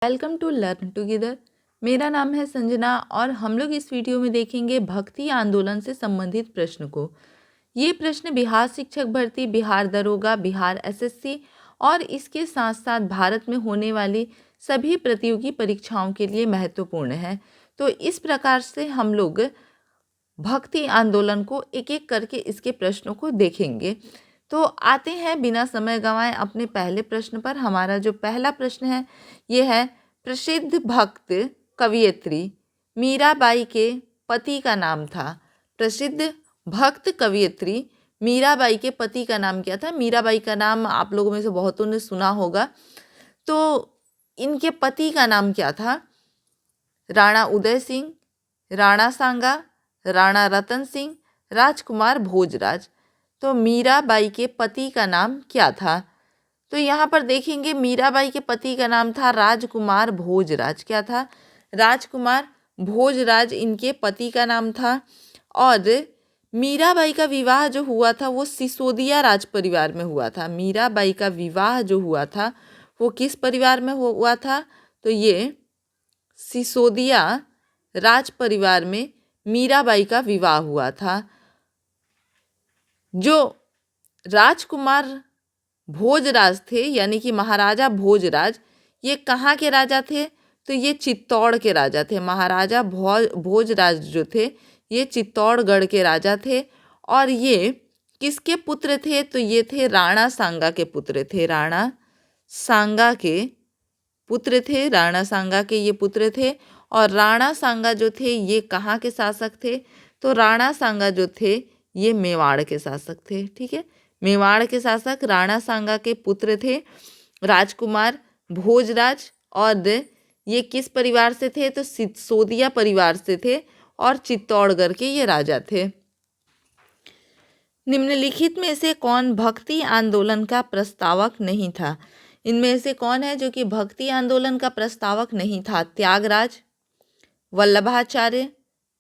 Welcome to learn together. मेरा नाम है संजना और हम लोग इस वीडियो में देखेंगे भक्ति आंदोलन से संबंधित प्रश्न को। ये प्रश्न बिहार शिक्षक भर्ती, बिहार दरोगा, बिहार एसएससी और इसके साथ साथ भारत में होने वाली सभी प्रतियोगी परीक्षाओं के लिए महत्वपूर्ण है। तो इस प्रकार से हम लोग भक्ति आंदोलन को एक एक करके इसके प्रश्नों को देखेंगे। तो आते हैं बिना समय गंवाए अपने पहले प्रश्न पर। हमारा जो पहला प्रश्न है ये है, प्रसिद्ध भक्त कवयित्री मीराबाई के पति का नाम था। प्रसिद्ध भक्त कवयित्री मीराबाई के पति का नाम क्या था? मीराबाई का नाम आप लोगों में से बहुतों ने सुना होगा। तो इनके पति का नाम क्या था? राणा उदय सिंह, राणा सांगा, राणा रतन सिंह, राजकुमार भोजराज। तो मीराबाई के पति का नाम क्या था? तो यहाँ पर देखेंगे मीराबाई के पति का नाम था राजकुमार भोजराज। क्या था? राजकुमार भोजराज इनके पति का नाम था। और मीराबाई का विवाह जो हुआ था वो सिसोदिया राज परिवार में हुआ था। मीराबाई का विवाह जो हुआ था वो किस परिवार में हुआ था? तो ये सिसोदिया राज परिवार में मीराबाई का विवाह हुआ था। जो राजकुमार भोजराज थे यानी कि महाराजा भोजराज, ये कहाँ के राजा थे? तो ये चित्तौड़ के राजा थे। महाराजा भोजराज जो थे ये चित्तौड़गढ़ के राजा थे। और ये किसके पुत्र थे? तो ये थे राणा सांगा के पुत्र थे। राणा सांगा के पुत्र थे। राणा सांगा के ये पुत्र थे। और राणा सांगा जो थे ये कहाँ के शासक थे? तो राणा सांगा जो थे ये मेवाड़ के शासक थे। ठीक है, मेवाड़ के शासक राणा सांगा के पुत्र थे राजकुमार भोजराज। और ये किस परिवार से थे? तो सिसोदिया परिवार से थे और चित्तौड़गढ़ के ये राजा थे। निम्नलिखित में से कौन भक्ति आंदोलन का प्रस्तावक नहीं था? इनमें से कौन है जो कि भक्ति आंदोलन का प्रस्तावक नहीं था? त्यागराज, वल्लभाचार्य,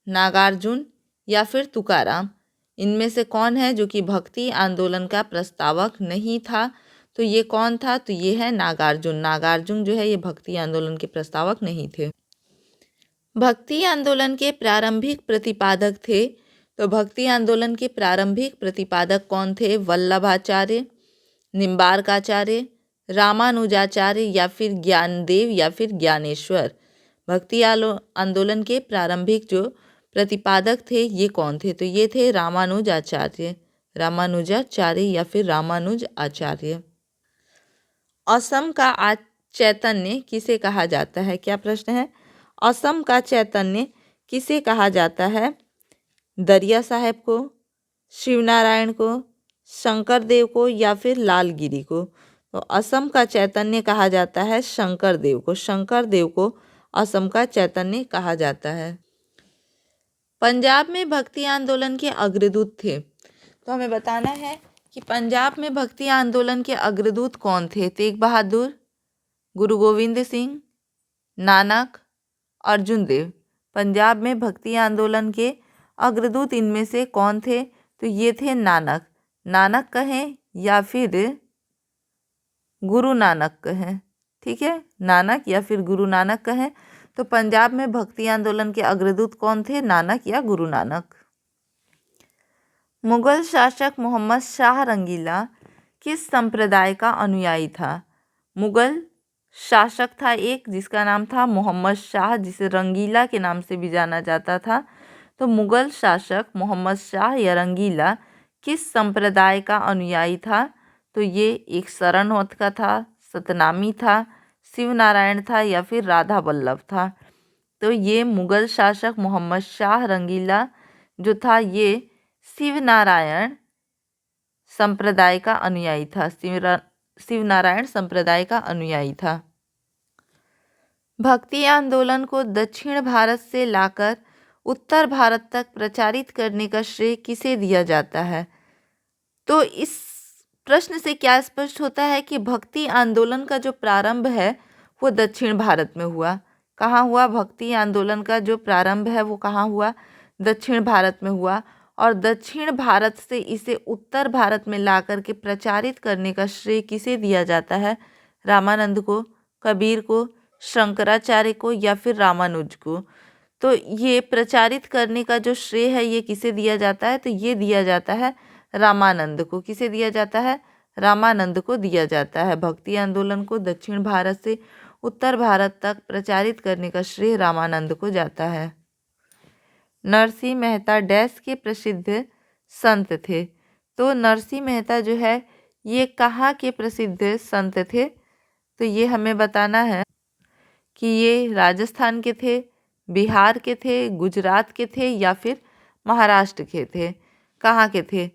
नागार्जुन या फिर तुकाराम। इनमें से कौन है जो कि भक्ति आंदोलन का प्रस्तावक नहीं था? तो ये कौन था? तो ये है नागार्जुन। नागार्जुन जो है ये भक्ति आंदोलन के प्रस्तावक नहीं थे। भक्ति आंदोलन के प्रारंभिक प्रतिपादक थे। तो भक्ति आंदोलन के प्रारंभिक प्रतिपादक कौन थे? वल्लभाचार्य, निम्बार्काचार्य, रामानुजाचार्य या फिर ज्ञानदेव या फिर ज्ञानेश्वर। भक्ति आंदोलन के प्रारंभिक जो प्रतिपादक थे ये कौन थे? तो ये थे रामानुजाचार्य। रामानुजाचार्य या फिर रामानुज आचार्य। असम का चैतन्य किसे कहा जाता है? क्या प्रश्न है? असम का चैतन्य किसे कहा जाता है? दरिया साहेब को, शिवनारायण को, शंकर देव को या फिर लालगिरी को। तो असम का चैतन्य कहा जाता है शंकर देव को। शंकर देव को असम का चैतन्य कहा जाता है। पंजाब में भक्ति आंदोलन के अग्रदूत थे। तो हमें बताना है कि पंजाब में भक्ति आंदोलन के अग्रदूत कौन थे? तेग बहादुर, गुरु गोविंद सिंह, नानक, अर्जुन देव। पंजाब में भक्ति आंदोलन के अग्रदूत इनमें से कौन थे? तो ये थे नानक। नानक कहें या फिर गुरु नानक कहें। ठीक है, नानक या फिर गुरु नानक कहें। तो पंजाब में भक्ति आंदोलन के अग्रदूत कौन थे? नानक या गुरु नानक। मुगल शासक मोहम्मद शाह रंगीला किस संप्रदाय का अनुयायी था? मुगल शासक था एक जिसका नाम था मोहम्मद शाह, जिसे रंगीला के नाम से भी जाना जाता था। तो मुगल शासक मोहम्मद शाह या रंगीला किस संप्रदाय का अनुयायी था? तो ये एक शरणवत का था, सतनामी था, शिवनारायण था या फिर राधा वल्लभ था। तो ये मुगल शासक मोहम्मद शाह रंगीला जो था ये शिवनारायण संप्रदाय का अनुयायी था। शिवनारायण संप्रदाय का अनुयायी था। भक्ति आंदोलन को दक्षिण भारत से लाकर उत्तर भारत तक प्रचारित करने का श्रेय किसे दिया जाता है? तो इस प्रश्न से क्या स्पष्ट होता है कि भक्ति आंदोलन का जो प्रारंभ है वो दक्षिण भारत में हुआ। कहाँ हुआ? भक्ति आंदोलन का जो प्रारंभ है वो कहाँ हुआ? दक्षिण भारत में हुआ। और दक्षिण भारत से इसे उत्तर भारत में लाकर के प्रचारित करने का श्रेय किसे दिया जाता है? रामानंद को, कबीर को, शंकराचार्य को या फिर रामानुज को। तो ये प्रचारित करने का जो श्रेय है ये किसे दिया जाता है? तो ये दिया जाता है रामानंद को। किसे दिया जाता है? रामानंद को दिया जाता है। भक्ति आंदोलन को दक्षिण भारत से उत्तर भारत तक प्रचारित करने का श्रेय रामानंद को जाता है। नरसिंह मेहता डैश के प्रसिद्ध संत थे। तो नरसिंह मेहता जो है ये कहाँ के प्रसिद्ध संत थे? तो ये हमें बताना है कि ये राजस्थान के थे, बिहार के थे, गुजरात के थे या फिर महाराष्ट्र के थे। कहाँ के थे?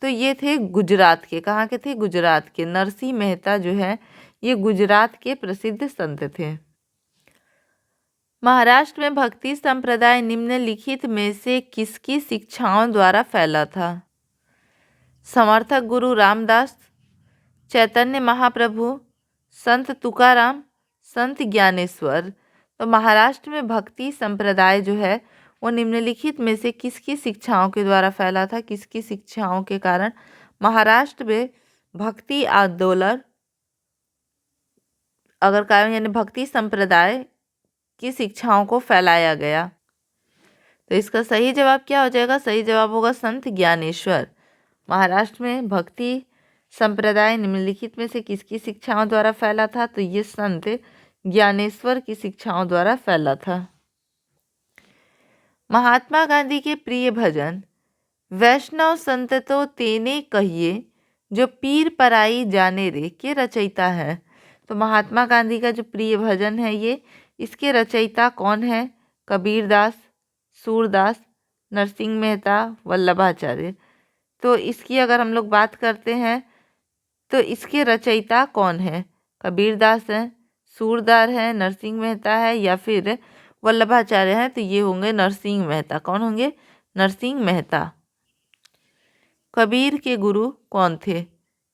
तो ये थे गुजरात के। कहाँ के थे? गुजरात के। नरसिंह मेहता जो है ये गुजरात के प्रसिद्ध संत थे। महाराष्ट्र में भक्ति संप्रदाय निम्नलिखित में से किसकी शिक्षाओं द्वारा फैला था? समर्थक गुरु रामदास, चैतन्य महाप्रभु, संत तुकाराम, संत ज्ञानेश्वर। तो महाराष्ट्र में भक्ति संप्रदाय जो है वो निम्नलिखित में से किसकी शिक्षाओं के द्वारा फैला था? किसकी शिक्षाओं के कारण महाराष्ट्र में भक्ति आंदोलन अगर कारण यानी भक्ति संप्रदाय की शिक्षाओं को फैलाया गया? तो इसका सही जवाब क्या हो जाएगा? सही जवाब होगा संत ज्ञानेश्वर। महाराष्ट्र में भक्ति संप्रदाय निम्नलिखित में से किसकी शिक्षाओं द्वारा फैला था? तो ये संत ज्ञानेश्वर की शिक्षाओं द्वारा फैला था। महात्मा गांधी के प्रिय भजन वैष्णव संत तो तेने कहिए जो पीर पराई जाने रे के रचयिता है। तो महात्मा गांधी का जो प्रिय भजन है ये इसके रचयिता कौन है? कबीरदास, सूरदास, नरसिंह मेहता, वल्लभाचार्य। तो इसकी अगर हम लोग बात करते हैं तो इसके रचयिता कौन है? कबीरदास हैं, सूरदास है, नरसिंह मेहता है या फिर वल्लभाचार्य हैं। तो ये होंगे नरसिंह मेहता। कौन होंगे? नरसिंह मेहता। कबीर के गुरु कौन थे?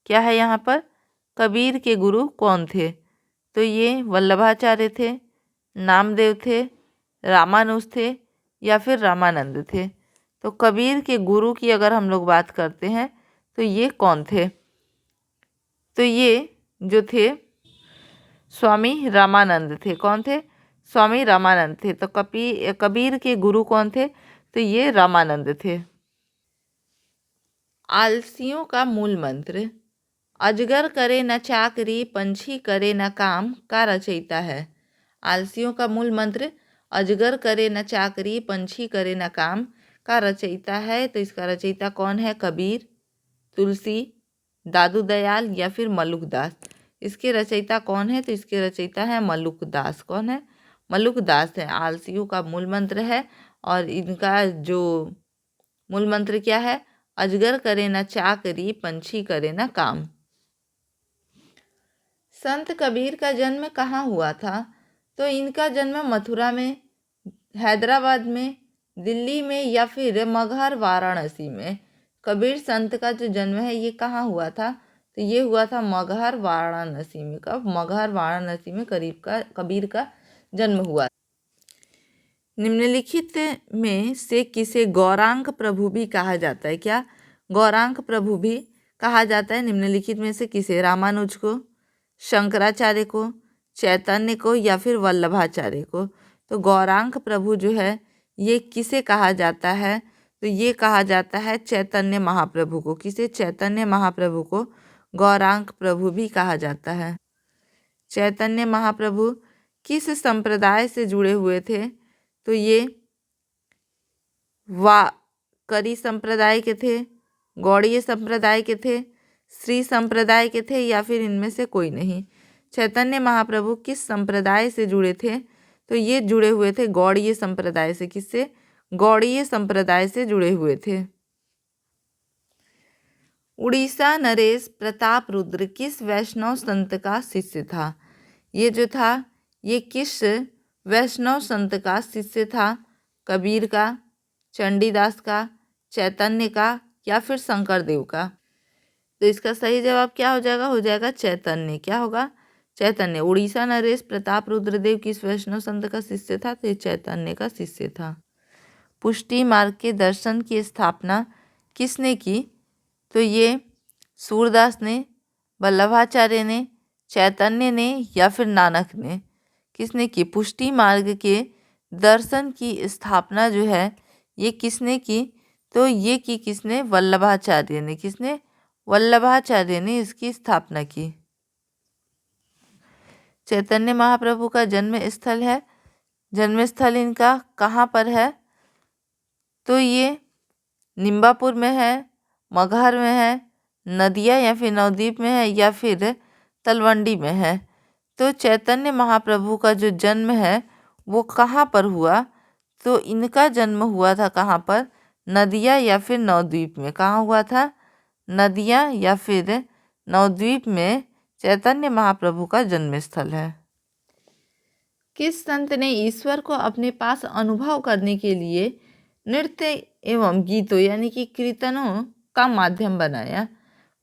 क्या है यहाँ पर? कबीर के गुरु कौन थे? तो ये वल्लभाचार्य थे, नामदेव थे, रामानुज थे या फिर रामानंद थे। तो कबीर के गुरु की अगर हम लोग बात करते हैं तो ये कौन थे? तो ये जो थे स्वामी रामानंद थे। कौन थे? स्वामी रामानंद थे। तो कबीर के गुरु कौन थे? तो ये रामानंद थे। आलसियों का मूल मंत्र अजगर करे न चाकरी पंछी करे न काम का रचयिता है। आलसियों का मूल मंत्र अजगर करे न चाकरी पंछी करे न काम का रचयिता है। तो इसका रचयिता कौन है? कबीर, तुलसी, दादू दयाल या फिर मलुकदास। इसके रचयिता कौन है? तो इसके रचयिता है मलुकदास। कौन है? मलुकदास है। आलसियों का मूल मंत्र है और इनका जो मूल मंत्र क्या है? अजगर करे न चाकरी पंछी करे न काम। संत कबीर का जन्म कहाँ हुआ था? तो इनका जन्म मथुरा में, हैदराबाद में, दिल्ली में या फिर मगहर वाराणसी में। कबीर संत का जो जन्म है ये कहाँ हुआ था? तो ये हुआ था मगहर वाराणसी में। कब? मगहर वाराणसी में कबीर का जन्म हुआ। निम्नलिखित में से किसे गौरांग प्रभु भी कहा जाता है? क्या? गौरांग प्रभु भी कहा जाता है। निम्नलिखित में से किसे? रामानुज को, शंकराचार्य को, चैतन्य को या फिर वल्लभाचार्य को। तो गौरांग प्रभु जो है ये किसे कहा जाता है? तो ये कहा जाता है चैतन्य महाप्रभु को। किसे? चैतन्य महाप्रभु को गौरांग प्रभु भी कहा जाता है। चैतन्य महाप्रभु किस संप्रदाय से जुड़े हुए थे? तो ये वाकरी संप्रदाय के थे, गौड़ीय संप्रदाय के थे, श्री संप्रदाय के थे या फिर इनमें से कोई नहीं। चैतन्य महाप्रभु किस संप्रदाय से जुड़े थे? तो ये जुड़े हुए थे गौड़ीय संप्रदाय से। किससे? गौड़ीय संप्रदाय से जुड़े हुए थे। उड़ीसा नरेश प्रताप रुद्र किस वैष्णव संत का शिष्य था? ये जो था ये किस वैष्णव संत का शिष्य था? कबीर का, चंडीदास का, चैतन्य का या फिर शंकरदेव का? तो इसका सही जवाब क्या हो जाएगा? हो जाएगा चैतन्य। क्या होगा? चैतन्य। उड़ीसा नरेश प्रताप रुद्रदेव किस वैष्णव संत का शिष्य था? तो ये चैतन्य का शिष्य था। पुष्टि मार्ग के दर्शन की स्थापना किसने की? तो ये सूरदास ने, वल्लभाचार्य ने, चैतन्य ने या फिर नानक ने। किसने की? पुष्टि मार्ग के दर्शन की स्थापना जो है ये किसने की? तो ये की किसने? वल्लभाचार्य ने। किसने? वल्लभाचार्य ने इसकी स्थापना की। चैतन्य महाप्रभु का जन्म स्थल है, जन्म स्थल इनका कहाँ पर है? तो ये निम्बापुर में है, मगहर में है, नदिया या फिर नवद्वीप में है, या फिर तलवंडी में है। तो चैतन्य महाप्रभु का जो जन्म है वो कहाँ पर हुआ? तो इनका जन्म हुआ था कहाँ पर? नदिया या फिर नवद्वीप में। कहाँ हुआ था? नदिया या फिर नवद्वीप में चैतन्य महाप्रभु का जन्म स्थल है। किस संत ने ईश्वर को अपने पास अनुभव करने के लिए नृत्य एवं गीतों यानी कि कीर्तनों का माध्यम बनाया?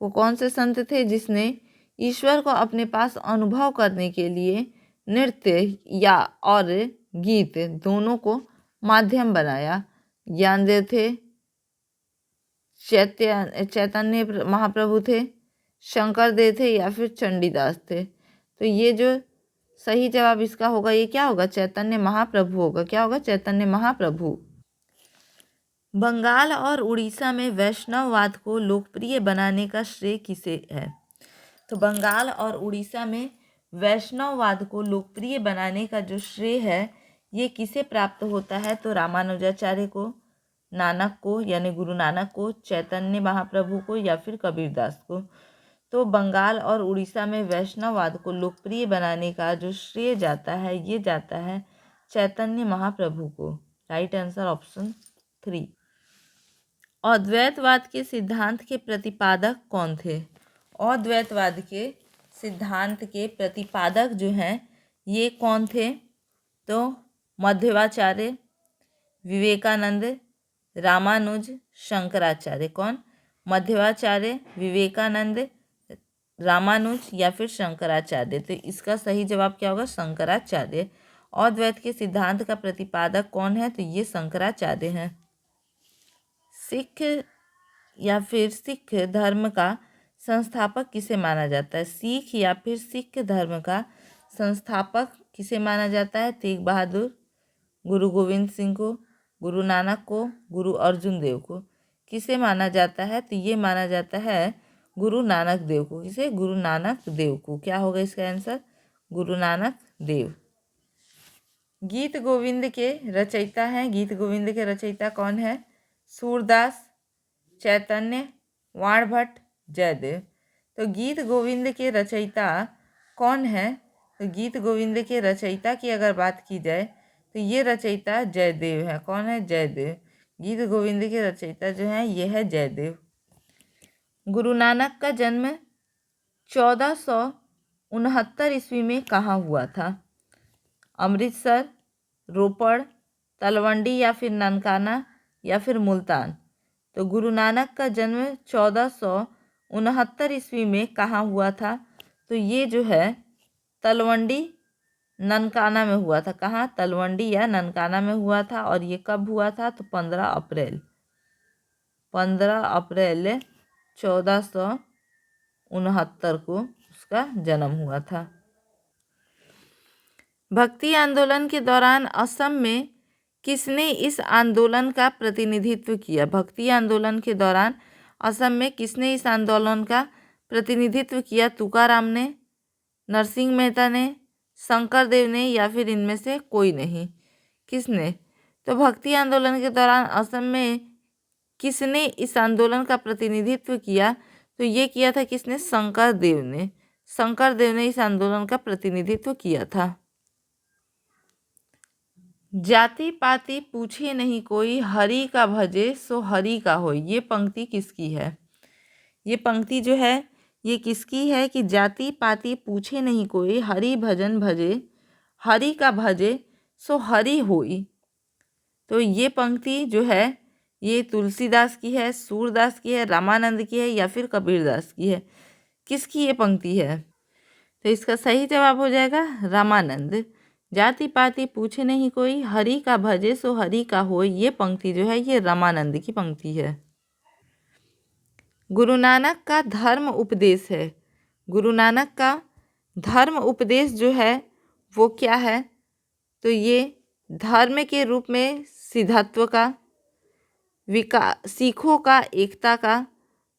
वो कौन से संत थे जिसने ईश्वर को अपने पास अनुभव करने के लिए नृत्य या और गीत दोनों को माध्यम बनाया? ज्ञानदेव थे, चैतन्य महाप्रभु थे, शंकर देव थे, या फिर चंडीदास थे? तो ये जो सही जवाब इसका होगा ये क्या होगा? चैतन्य महाप्रभु होगा। क्या होगा? चैतन्य महाप्रभु। बंगाल और उड़ीसा में वैष्णववाद को लोकप्रिय बनाने का श्रेय किसे है? तो बंगाल और उड़ीसा में वैष्णववाद को लोकप्रिय बनाने का जो श्रेय है ये किसे प्राप्त होता है? तो रामानुजाचार्य को, नानक को यानी गुरु नानक को, चैतन्य महाप्रभु को, या फिर कबीरदास को? तो बंगाल और उड़ीसा में वैष्णववाद को लोकप्रिय बनाने का जो श्रेय जाता है ये जाता है चैतन्य महाप्रभु को। Right answer option 3। अद्वैतवाद के सिद्धांत के प्रतिपादक कौन थे? अद्वैतवाद के सिद्धांत के प्रतिपादक जो हैं ये कौन थे? तो मध्वाचार्य, विवेकानंद, रामानुज, शंकराचार्य। कौन? मध्वाचार्य, विवेकानंद, रामानुज या फिर शंकराचार्य। तो इसका सही जवाब क्या होगा? शंकराचार्य। अद्वैत के सिद्धांत का प्रतिपादक कौन है? तो ये शंकराचार्य हैं। सिख या फिर सिख धर्म का संस्थापक किसे माना जाता है? सिख या फिर सिख धर्म का संस्थापक किसे माना जाता है? तेग बहादुर, गुरु गोविंद सिंह को, गुरु नानक को, गुरु अर्जुन देव को? किसे माना जाता है? तो ये माना जाता है गुरु नानक देव को। किसे? गुरु नानक देव को। क्या होगा इसका आंसर? गुरु नानक देव। गीत गोविंद के रचयिता हैं। गीत गोविंद के रचयिता कौन है? सूरदास, चैतन्य, वाणभट्ट, जयदेव। तो गीत गोविंद के रचयिता कौन है? तो गीत गोविंद के रचयिता की अगर बात की जाए तो ये रचयिता जयदेव है। कौन है? जयदेव। गीत गोविंद के रचयिता जो हैं ये है जयदेव। गुरु नानक का जन्म 1469 ईस्वी में कहाँ हुआ था? अमृतसर, रोपड़, तलवंडी या फिर ननकाना या फिर मुल्तान? तो गुरु नानक का जन्म 1469 ईस्वी में कहाँ हुआ था? तो ये जो है तलवंडी ननकाना में हुआ था। कहाँ? तलवंडी या ननकाना में हुआ था। और ये कब हुआ था? तो 15 अप्रैल 1469 को उसका जन्म हुआ था। भक्ति आंदोलन के दौरान असम में किसने इस आंदोलन का प्रतिनिधित्व किया? भक्ति आंदोलन के दौरान असम में किसने इस आंदोलन का प्रतिनिधित्व किया? तुकाराम ने, नरसिंह मेहता ने, शंकर देव ने, या फिर इनमें से कोई नहीं? किसने? तो भक्ति आंदोलन के दौरान असम में किसने इस आंदोलन का प्रतिनिधित्व किया? तो ये किया था किसने? शंकर देव ने। शंकर देव ने इस आंदोलन का प्रतिनिधित्व किया था। जाति पाति पूछे नहीं कोई, हरि का भजे सो हरि का होय। ये पंक्ति किसकी है? ये पंक्ति जो है ये किसकी है कि जाति पाति पूछे नहीं कोई, हरि भजन भजे, हरि का भजे सो हरि होई। तो ये पंक्ति जो है ये तुलसीदास की है, सूरदास की है, रामानंद की है, या फिर कबीरदास की है? किसकी ये पंक्ति है? तो इसका सही जवाब हो जाएगा रामानंद। जाति पाति पूछे नहीं कोई, हरि का भजे सो हरि का होय। ये पंक्ति जो है ये रामानंद की पंक्ति है। गुरु नानक का धर्म उपदेश है। गुरु नानक का धर्म उपदेश जो है वो क्या है? तो ये धर्म के रूप में सिद्धत्व का, सिखों का एकता का,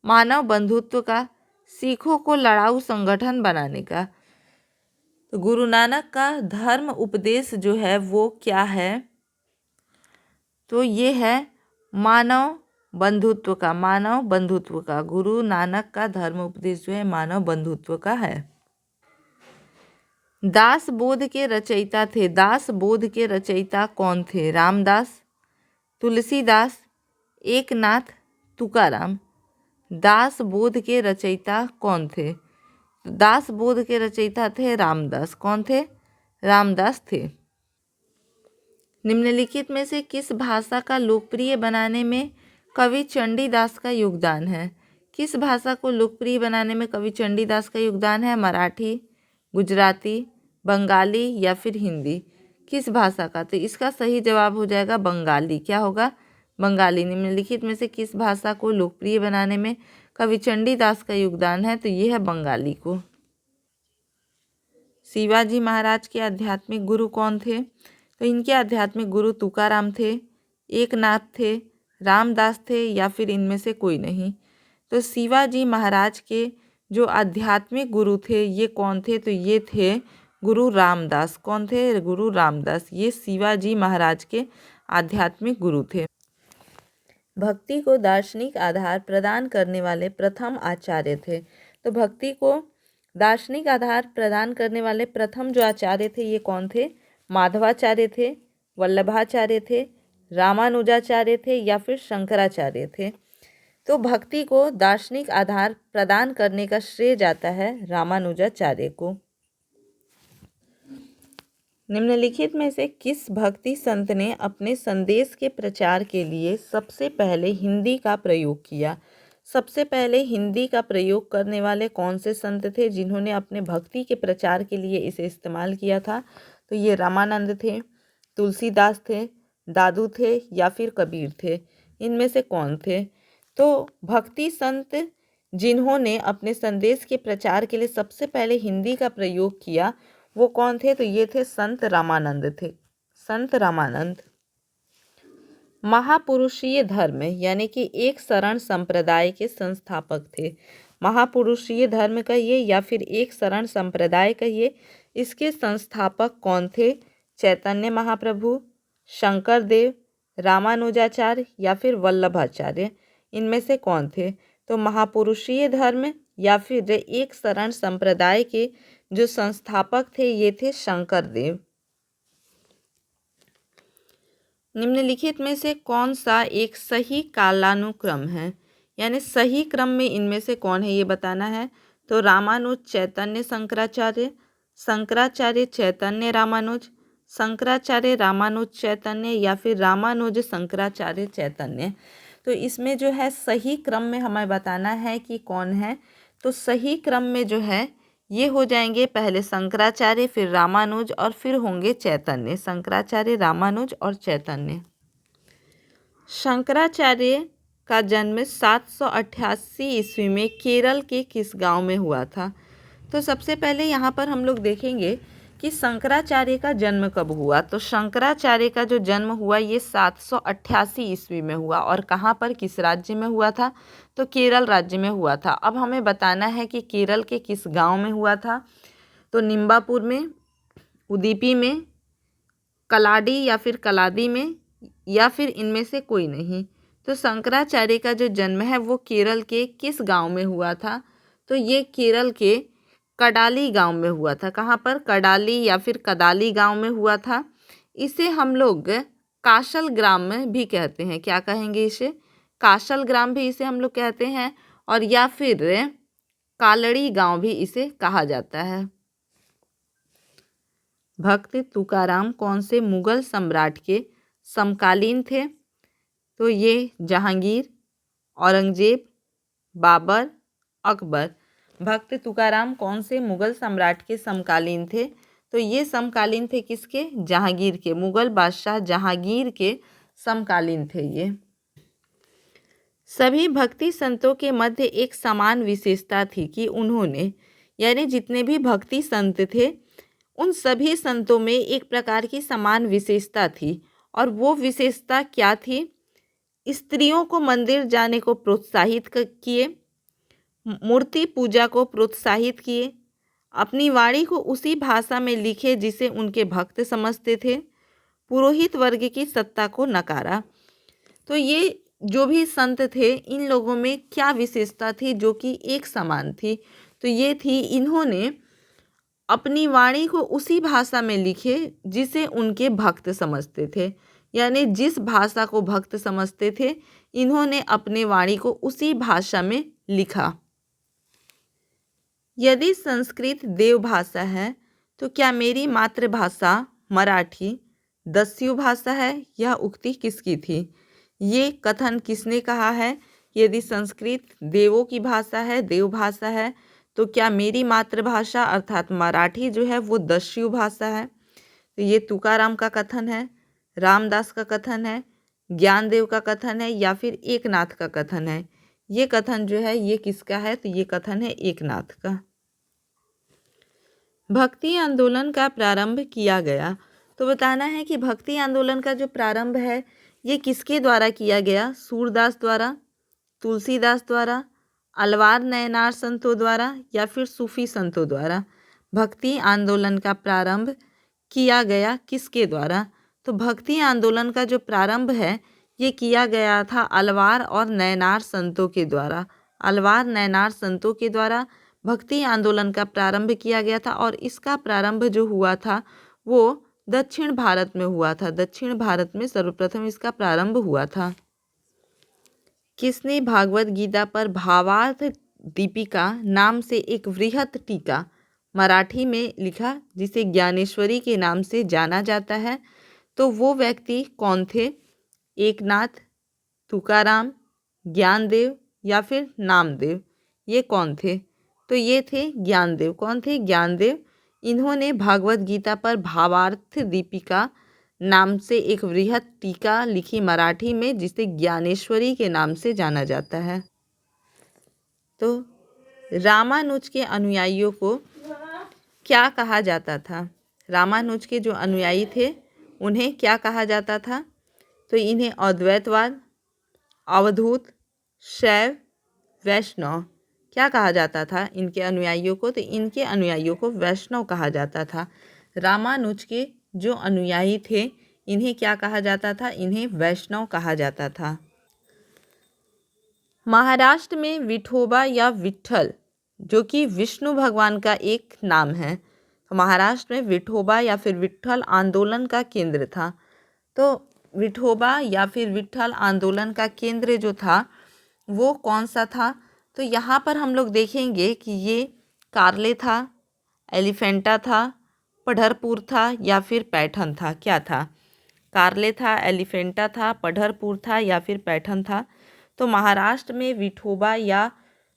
मानव बंधुत्व का, सिखों को लड़ाऊ संगठन बनाने का। तो गुरु नानक का धर्म उपदेश जो है वो क्या है? तो ये है मानव बंधुत्व का, मानव बंधुत्व का। गुरु नानक का धर्म उपदेश जो है मानव बंधुत्व का है। दास बोध के रचयिता थे। दास बोध के रचयिता कौन थे? रामदास, तुलसीदास, एकनाथ, तुकाराम। दास बोध के रचयिता कौन थे? दास बोध के रचयिता थे रामदास। कौन थे? रामदास थे। निम्नलिखित में से किस भाषा का लोकप्रिय बनाने में कवि चंडीदास का योगदान है? किस भाषा को लोकप्रिय बनाने में कवि चंडीदास का योगदान है? मराठी, गुजराती, बंगाली या फिर हिंदी? किस भाषा का? तो इसका सही जवाब हो जाएगा बंगाली। क्या होगा? बंगाली। निम्नलिखित में से किस भाषा को लोकप्रिय बनाने में कवि चंडीदास का योगदान है? तो ये है बंगाली को। शिवाजी महाराज के आध्यात्मिक गुरु कौन थे? तो इनके आध्यात्मिक गुरु तुकाराम थे, एकनाथ थे, रामदास थे या फिर इनमें से कोई नहीं। तो शिवाजी महाराज के जो आध्यात्मिक गुरु थे ये कौन थे? तो ये थे गुरु रामदास। कौन थे? गुरु रामदास। ये शिवाजी महाराज के आध्यात्मिक गुरु थे। भक्ति को दार्शनिक आधार प्रदान करने वाले प्रथम आचार्य थे। तो भक्ति को दार्शनिक आधार प्रदान करने वाले प्रथम जो आचार्य थे ये कौन थे? माधवाचार्य थे, वल्लभाचार्य थे, रामानुजाचार्य थे या फिर शंकराचार्य थे। तो भक्ति को दार्शनिक आधार प्रदान करने का श्रेय जाता है रामानुजाचार्य को। निम्नलिखित में से किस भक्ति संत ने अपने संदेश के प्रचार के लिए सबसे पहले हिंदी का प्रयोग किया? सबसे पहले हिंदी का प्रयोग करने वाले कौन से संत थे जिन्होंने अपने भक्ति के प्रचार के लिए इसे इस्तेमाल किया था? तो ये रामानंद थे, तुलसीदास थे, दादू थे या फिर कबीर थे। इनमें से कौन थे? तो भक्ति संत जिन्होंने अपने संदेश के प्रचार के लिए सबसे पहले हिंदी का प्रयोग किया वो कौन थे? तो ये थे संत रामानंद थे। संत रामानंद। महापुरुषीय धर्म यानी कि एक शरण संप्रदाय के संस्थापक थे। महापुरुषीय धर्म कहिए या फिर एक शरण संप्रदाय कहिए, इसके संस्थापक कौन थे? चैतन्य महाप्रभु, शंकर देव, रामानुजाचार्य या फिर वल्लभाचार्य। इनमें से कौन थे? तो महापुरुषीय धर्म या फिर एक शरण संप्रदाय के जो संस्थापक थे ये थे शंकर देव। निम्नलिखित में से कौन सा एक सही कालानुक्रम है? यानी सही क्रम में इनमें से कौन है ये बताना है। तो रामानुज चैतन्य शंकराचार्य, शंकराचार्य चैतन्य रामानुज, शंकराचार्य रामानुज चैतन्य या फिर रामानुज शंकराचार्य चैतन्य। तो इसमें जो है सही क्रम में हमें बताना है कि कौन है। तो सही क्रम में जो है ये हो जाएंगे पहले शंकराचार्य, फिर रामानुज और फिर होंगे चैतन्य। शंकराचार्य, रामानुज और चैतन्य। शंकराचार्य का जन्म 788 ईस्वी में केरल के किस गांव में हुआ था? तो सबसे पहले यहाँ पर हम लोग देखेंगे कि शंकराचार्य का जन्म कब हुआ। तो शंकराचार्य का जो जन्म हुआ ये 788 ईस्वी में हुआ और कहाँ पर, किस राज्य में हुआ था? तो केरल राज्य में हुआ था। अब हमें बताना है कि केरल के किस गांव में हुआ था। तो निम्बापुर में, उदीपी में, कलाडी या फिर कलादी में या फिर इनमें से कोई नहीं। तो शंकराचार्य का जो जन्म है वो केरल के किस गांव में हुआ था? तो ये केरल के कडाली गांव में हुआ था। कहाँ पर? कडाली या फिर कदाली गांव में हुआ था। इसे हम लोग काशल ग्राम में भी कहते हैं। क्या कहेंगे इसे? काशल ग्राम भी इसे हम लोग कहते हैं और या फिर कालड़ी गांव भी इसे कहा जाता है। भक्त तुकाराम कौन से मुगल सम्राट के समकालीन थे? तो ये जहांगीर, औरंगजेब, बाबर, अकबर। भक्त तुकाराम कौन से मुगल सम्राट के समकालीन थे? तो ये समकालीन थे किसके? जहांगीर के। मुगल बादशाह जहांगीर के समकालीन थे ये। सभी भक्ति संतों के मध्य एक समान विशेषता थी कि उन्होंने, यानी जितने भी भक्ति संत थे उन सभी संतों में एक प्रकार की समान विशेषता थी, और वो विशेषता क्या थी? स्त्रियों को मंदिर जाने को प्रोत्साहित किए, मूर्ति पूजा को प्रोत्साहित किए, अपनी वाणी को उसी भाषा में लिखे जिसे उनके भक्त समझते थे, पुरोहित वर्ग की सत्ता को नकारा। तो ये जो भी संत थे, इन लोगों में क्या विशेषता थी जो कि एक समान थी? तो ये थी, इन्होंने अपनी वाणी को उसी भाषा में लिखे जिसे उनके भक्त समझते थे। यानी जिस भाषा को भक्त समझते थे, इन्होंने अपने वाणी को उसी भाषा में लिखा। यदि संस्कृत देव भाषा है तो क्या मेरी मातृभाषा मराठी दस्यु भाषा है? यह उक्ति किसकी थी? ये कथन किसने कहा है? यदि संस्कृत देवों की भाषा है, देव भाषा है, तो क्या मेरी मातृभाषा अर्थात मराठी जो है वो दस्यु भाषा है? तो ये तुकाराम का कथन है, रामदास का कथन है, ज्ञानदेव का कथन है, या फिर एकनाथ का कथन है? ये कथन जो है ये किसका है? तो ये कथन है एकनाथ का। भक्ति आंदोलन का प्रारंभ किया गया। तो बताना है कि भक्ति आंदोलन का जो प्रारंभ है ये किसके द्वारा किया गया? सूरदास द्वारा, तुलसीदास द्वारा, अलवार नयनार संतों द्वारा, या फिर सूफी संतों द्वारा? भक्ति आंदोलन का प्रारंभ किया गया किसके द्वारा? तो भक्ति आंदोलन का जो प्रारंभ है ये किया गया था अलवार और नयनार संतों के द्वारा। अलवार नयनार संतों के द्वारा भक्ति आंदोलन का प्रारंभ किया गया था, और इसका प्रारंभ जो हुआ था वो दक्षिण भारत में हुआ था। दक्षिण भारत में सर्वप्रथम इसका प्रारंभ हुआ था। किसने भागवत गीता पर भावार्थ दीपिका नाम से एक वृहत टीका मराठी में लिखा जिसे ज्ञानेश्वरी के नाम से जाना जाता है? तो वो व्यक्ति कौन थे? एकनाथ, तुकाराम, ज्ञानदेव, या फिर नामदेव? ये कौन थे? तो ये थे ज्ञानदेव। कौन थे? ज्ञानदेव। इन्होंने भागवत गीता पर भावार्थ दीपिका नाम से एक वृहत टीका लिखी मराठी में जिसे ज्ञानेश्वरी के नाम से जाना जाता है। तो रामानुज के अनुयायियों को क्या कहा जाता था? रामानुज के जो अनुयायी थे उन्हें क्या कहा जाता था? तो इन्हें अद्वैतवाद, अवधूत, शैव, वैष्णव क्या कहा जाता था इनके अनुयायियों को? तो इनके अनुयायियों को वैष्णव कहा जाता था। रामानुज के जो अनुयायी थे इन्हें क्या कहा जाता था? इन्हें वैष्णव कहा जाता था। महाराष्ट्र में विठोबा या विट्ठल जो कि विष्णु भगवान का एक नाम है, तो महाराष्ट्र में विठोबा या फिर विट्ठल आंदोलन का केंद्र था। तो विठोबा या फिर विट्ठल आंदोलन का केंद्र जो था वो कौन सा था? तो यहाँ पर हम लोग देखेंगे कि ये कार्ले था, एलिफेंटा था, पढ़रपुर था, या फिर पैठन था। क्या था? कार्ले था, एलिफेंटा था, पढ़रपुर था, या फिर पैठन था। तो महाराष्ट्र में विठोबा या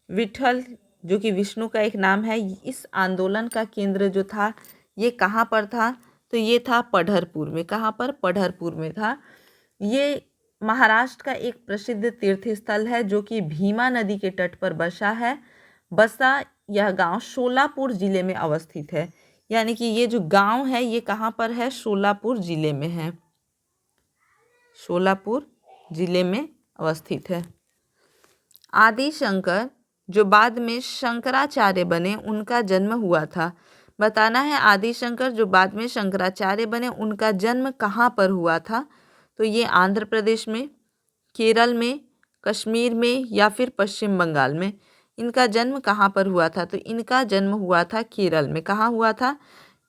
विट्ठल जो कि विष्णु का एक नाम है, इस आंदोलन का केंद्र जो था ये कहाँ पर था? तो ये था पढ़रपुर में। कहाँ पर? पढ़रपुर में था। ये महाराष्ट्र का एक प्रसिद्ध तीर्थ स्थल है जो कि भीमा नदी के तट पर बसा यह गांव शोलापुर जिले में अवस्थित है। यानी कि ये जो गांव है ये कहाँ पर है? शोलापुर जिले में है। शोलापुर जिले में अवस्थित है। आदि शंकर जो बाद में शंकराचार्य बने उनका जन्म हुआ था। बताना है आदि शंकर जो बाद में शंकराचार्य बने उनका जन्म कहाँ पर हुआ था? तो ये आंध्र प्रदेश में, केरल में, कश्मीर में, या फिर पश्चिम बंगाल में? इनका जन्म कहाँ पर हुआ था? तो इनका जन्म हुआ था केरल में। कहाँ हुआ था?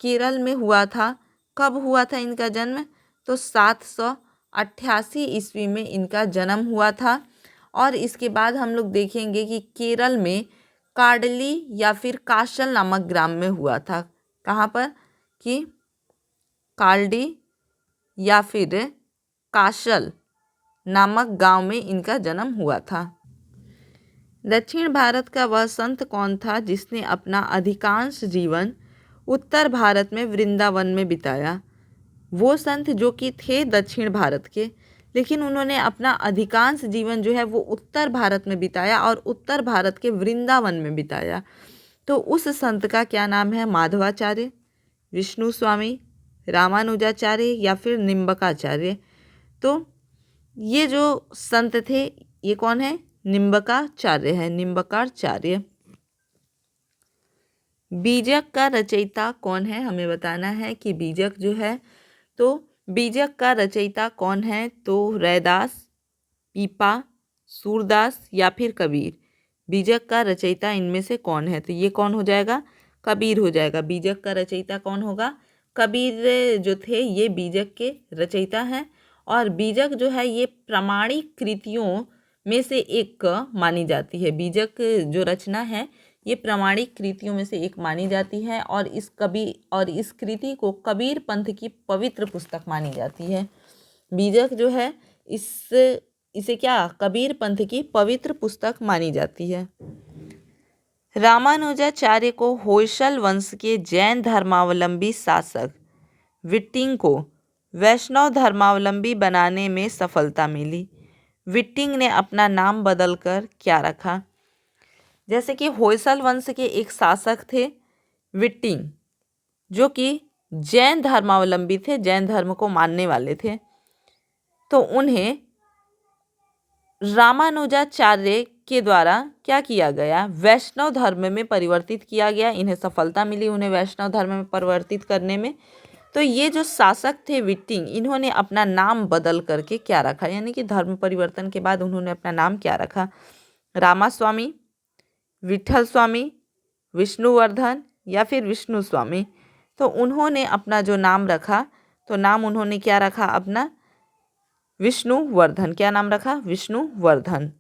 केरल में हुआ था। कब हुआ था इनका जन्म? तो 788 ईस्वी में इनका जन्म हुआ था। और इसके बाद हम लोग देखेंगे कि केरल में कार्डली या फिर काशल नामक ग्राम में हुआ था। कहाँ पर? कि कार्डी या फिर काशल नामक गांव में इनका जन्म हुआ था। दक्षिण भारत का वह संत कौन था जिसने अपना अधिकांश जीवन उत्तर भारत में वृंदावन में बिताया? वो संत जो कि थे दक्षिण भारत के, लेकिन उन्होंने अपना अधिकांश जीवन जो है वो उत्तर भारत में बिताया और उत्तर भारत के वृंदावन में बिताया। तो उस संत का क्या नाम है? माधवाचार्य, विष्णु स्वामी, रामानुजाचार्य या फिर निम्बकाचार्य। तो ये जो संत थे ये कौन है? निम्बकाचार्य है, निम्बकाचार्य। बीजक का रचयिता कौन है? हमें बताना है कि बीजक जो है, तो बीजक का रचयिता कौन है? तो रैदास, पीपा, सूरदास या फिर कबीर। बीजक का रचयिता इनमें से कौन है? तो ये कौन हो जाएगा? कबीर हो जाएगा। बीजक का रचयिता कौन होगा? कबीर जो थे ये बीजक के रचयिता हैं। और बीजक जो है ये प्रामाणिक कृतियों में से एक मानी जाती है। बीजक जो रचना है ये प्रामाणिक कृतियों में से एक मानी जाती है और इस कृति को कबीर पंथ की पवित्र पुस्तक मानी जाती है। बीजक जो है इसे क्या? कबीर पंथ की पवित्र पुस्तक मानी जाती है। रामानुजाचार्य को होयसल वंश के जैन धर्मावलंबी शासक विट्टिंग को वैष्णव धर्मावलंबी बनाने में सफलता मिली। विट्टिंग ने अपना नाम बदलकर क्या रखा? जैसे कि होयसल वंश के एक शासक थे विट्टिंग, जो कि जैन धर्मावलंबी थे, जैन धर्म को मानने वाले थे। तो उन्हें रामानुजाचार्य के द्वारा क्या किया गया? वैष्णव धर्म में परिवर्तित किया गया। इन्हें सफलता मिली उन्हें वैष्णव धर्म में परिवर्तित करने में। तो ये जो शासक थे विट्टिंग, इन्होंने अपना नाम बदल करके क्या रखा? यानी कि धर्म परिवर्तन के बाद उन्होंने अपना नाम क्या रखा? रामास्वामी, विठल स्वामी, विष्णुवर्धन या फिर विष्णु स्वामी। तो उन्होंने अपना जो नाम रखा, तो नाम उन्होंने क्या रखा अपना? विष्णुवर्धन। क्या नाम रखा? विष्णुवर्धन।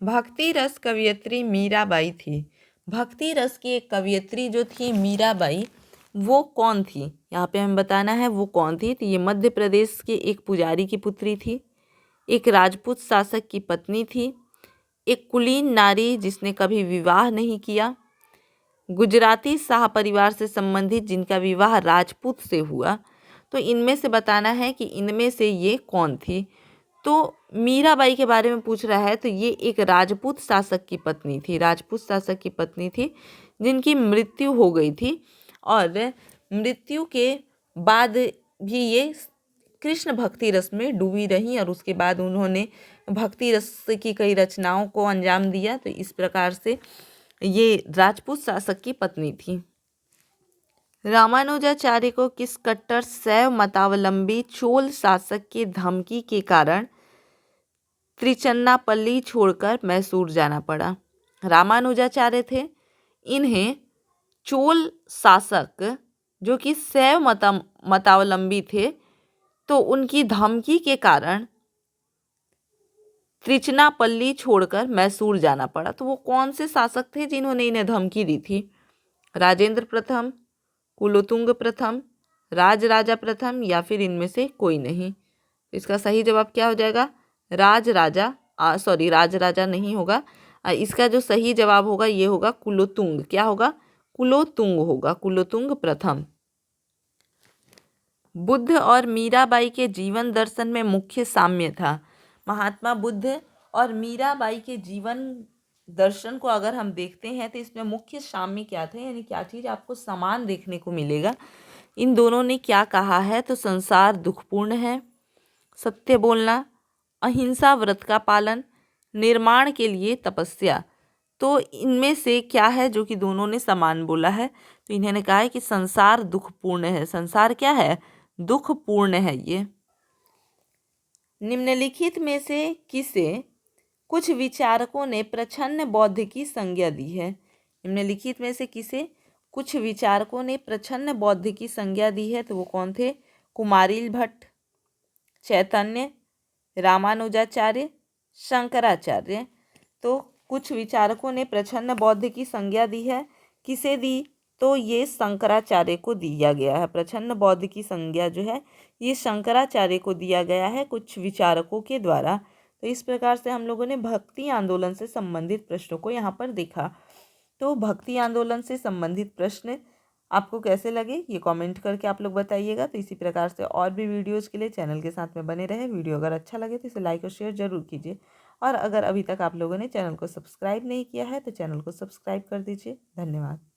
भक्ति रस कवयित्री मीराबाई थी। भक्ति रस की एक कवयित्री जो थी मीराबाई, वो कौन थी? यहाँ पे हमें बताना है वो कौन थी। तो ये मध्य प्रदेश के एक पुजारी की पुत्री थी, एक राजपूत शासक की पत्नी थी, एक कुलीन नारी जिसने कभी विवाह नहीं किया, गुजराती शाह परिवार से संबंधित जिनका विवाह राजपूत से हुआ। तो इनमें से बताना है कि इनमें से ये कौन थी। तो मीराबाई के बारे में पूछ रहा है, तो ये एक राजपूत शासक की पत्नी थी, राजपूत शासक की पत्नी थी जिनकी मृत्यु हो गई थी। और मृत्यु के बाद भी ये कृष्ण भक्ति रस में डूबी रही और उसके बाद उन्होंने भक्ति रस की कई रचनाओं को अंजाम दिया। तो इस प्रकार से ये राजपूत शासक की पत्नी थी। रामानुजाचार्य को किस कट्टर शैव मतावलंबी चोल शासक की धमकी के कारण त्रिचन्नापल्ली छोड़कर मैसूर जाना पड़ा? रामानुजाचार्य थे, इन्हें चोल शासक जो कि शैव मतावलंबी थे, तो उनकी धमकी के कारण त्रिचन्नापल्ली छोड़कर मैसूर जाना पड़ा। तो वो कौन से शासक थे जिन्होंने इन्हें धमकी दी थी? राजेंद्र प्रथम, कुलोतुंग प्रथम, राजराजा प्रथम या फिर इनमें से कोई नहीं। इसका सही जवाब क्या हो जाएगा? राजराजा नहीं होगा। इसका जो सही जवाब होगा ये होगा कुलोतुंग। क्या होगा? कुलोतुंग होगा, कुलोतुंग प्रथम। बुद्ध और मीराबाई के जीवन दर्शन में मुख्य साम्य था। महात्मा बुद्ध और मीराबाई के जीवन दर्शन को अगर हम देखते हैं तो इसमें मुख्य साम्य क्या थे, यानी क्या चीज़ आपको समान देखने को मिलेगा। इन दोनों ने क्या कहा है? तो संसार दुखपूर्ण है, सत्य बोलना, अहिंसा व्रत का पालन, निर्माण के लिए तपस्या। तो इनमें से क्या है जो कि दोनों ने समान बोला है? तो इन्होंने कहा है कि संसार दुखपूर्ण है। संसार क्या है? दुखपूर्ण है। ये निम्नलिखित में से किसे कुछ विचारकों ने प्रछन्न बौद्ध की संज्ञा दी है? निम्नलिखित में से किसे कुछ विचारकों ने प्रछन्न बौद्ध की संज्ञा दी है? तो वो कौन थे? कुमारिल भट्ट, चैतन्य, रामानुजाचार्य, शंकराचार्य। तो कुछ विचारकों ने प्रछन्न बौद्ध की संज्ञा दी है। किसे दी? तो ये शंकराचार्य को दिया गया है। प्रछन्न बौद्ध की संज्ञा जो है ये शंकराचार्य को दिया गया है कुछ विचारकों के द्वारा। तो इस प्रकार से हम लोगों ने भक्ति आंदोलन से संबंधित प्रश्नों को यहाँ पर देखा। तो भक्ति आंदोलन से संबंधित प्रश्न आपको कैसे लगे ये कमेंट करके आप लोग बताइएगा। तो इसी प्रकार से और भी वीडियोज़ के लिए चैनल के साथ में बने रहे। वीडियो अगर अच्छा लगे तो इसे लाइक और शेयर जरूर कीजिए। और अगर अभी तक आप लोगों ने चैनल को सब्सक्राइब नहीं किया है तो चैनल को सब्सक्राइब कर दीजिए। धन्यवाद।